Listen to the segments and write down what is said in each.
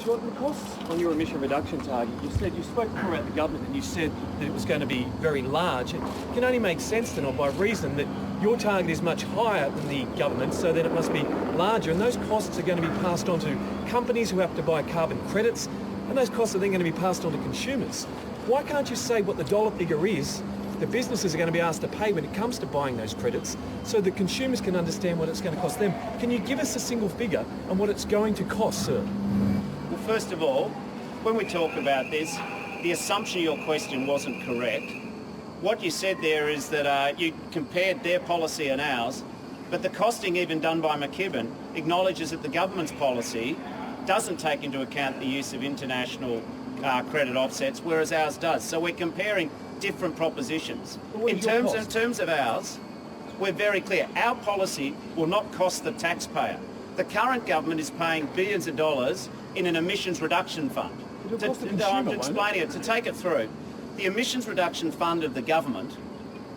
Shorten, the costs on your emission reduction target, you spoke before about the government and you said that it was going to be very large. It can only make sense then, or by reason that your target is much higher than the government, so then it must be larger, and those costs are going to be passed on to companies who have to buy carbon credits, and those costs are then going to be passed on to consumers. Why can't you say what the dollar figure is the businesses are going to be asked to pay when it comes to buying those credits, so that consumers can understand what it's going to cost them? Can you give us a single figure on what it's going to cost, sir? Well, first of all, when we talk about this, the assumption of your question wasn't correct. What you said there is that you compared their policy and ours, but the costing even done by McKibben acknowledges that the government's policy doesn't take into account the use of international credit offsets, whereas ours does. So we're comparing different propositions. In terms of ours, we're very clear. Our policy will not cost the taxpayer. The current government is paying billions of dollars in an emissions reduction fund. I'm explaining it, to take it through. The emissions reduction fund of the government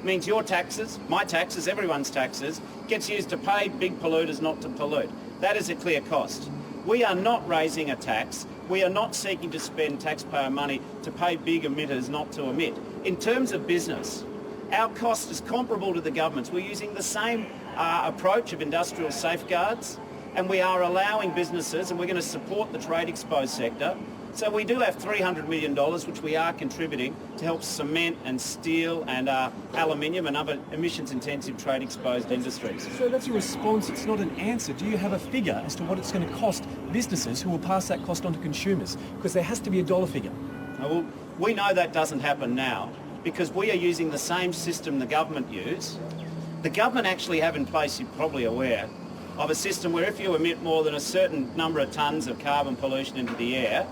means your taxes, my taxes, everyone's taxes, gets used to pay big polluters not to pollute. That is a clear cost. We are not raising a tax. We are not seeking to spend taxpayer money to pay big emitters not to emit. In terms of business, our cost is comparable to the government's. We're using the same approach of industrial safeguards, and we are allowing businesses, and we're going to support the trade exposed sector. So we do have $300 million, which we are contributing to help cement and steel and aluminium and other emissions-intensive trade-exposed industries. So that's a response, it's not an answer. Do you have a figure as to what it's going to cost businesses who will pass that cost on to consumers? Because there has to be a dollar figure. Well, we know that doesn't happen now because we are using the same system the government use. The government actually have in place, you're probably aware, of a system where if you emit more than a certain number of tonnes of carbon pollution into the air,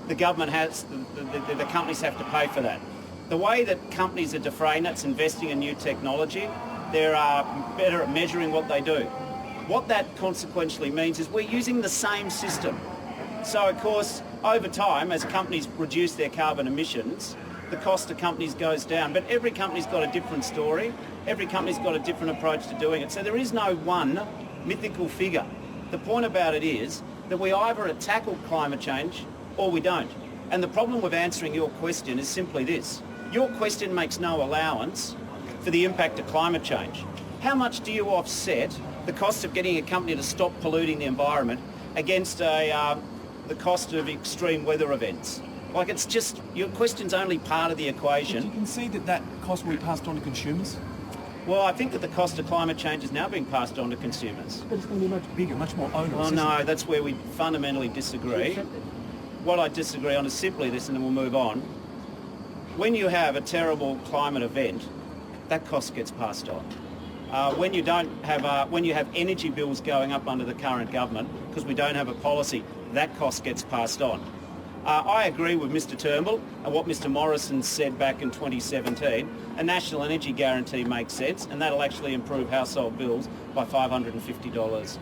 the government has, the companies have to pay for that. The way that companies are defraying that's investing in new technology, they're better at measuring what they do. What that consequentially means is we're using the same system. So of course, over time, as companies reduce their carbon emissions, the cost to companies goes down. But every company's got a different story. Every company's got a different approach to doing it. So there is no one mythical figure. The point about it is that we either tackle climate change or we don't. And the problem with answering your question is simply this. Your question makes no allowance for the impact of climate change. How much do you offset the cost of getting a company to stop polluting the environment against the cost of extreme weather events? Like, it's just, your question's only part of the equation. Do you concede that that cost will be passed on to consumers? Well, I think that the cost of climate change is now being passed on to consumers. But it's going to be much bigger, much more onerous. Oh no, that's where we fundamentally disagree. What I disagree on is simply this, and then we'll move on. When you have a terrible climate event, that cost gets passed on. When you have energy bills going up under the current government because we don't have a policy, that cost gets passed on. I agree with Mr Turnbull and what Mr Morrison said back in 2017. A national energy guarantee makes sense, and that'll actually improve household bills by $550.